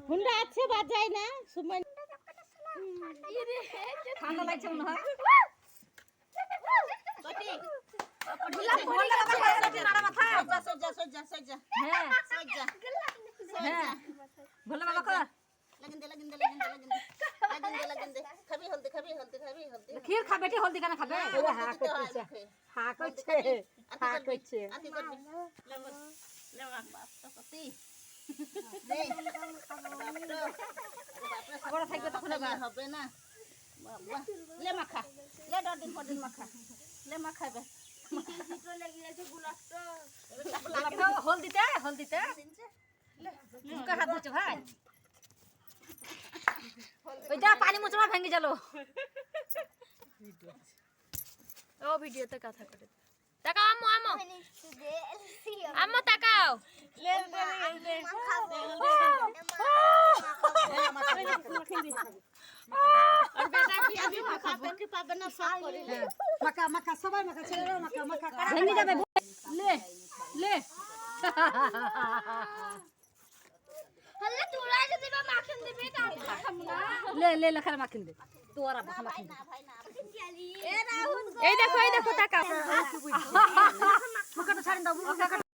Honda আছে বাজাই না সময় ঠান্ডা লাগছে মনে হয় ভোলে বাবা কর ক্ষীর খাবে টি হলদি কেন খাবে হা করছে বড় থাকবে তখন হবে না লে মাখা লে 10 দিন পর দিন মাখা লে মাখাবে হলদিতে মুখে হাত ধরছে ভাই ওইটা পানি মোচড়া ভেঙে গেল ও ভিডিওতে কথা করে তাকাও আম্মু আম্মু আম্মু তাকাও আর বেটা কি আমি মাখাবে কি পাবে না সব করে মাখা মাখা সবাই মাখা ছেলেরা মাখা মাখা ভেঙে যাবে লে লে হলে তোরা যদি বা মাখন দিবি তাহলে খাম না লে লে লেখার মাখিন দে তোরা মাখা মাখিন দে এই দেখো তাকাও মুখটা ছাড়িয়ে দাও মুখটা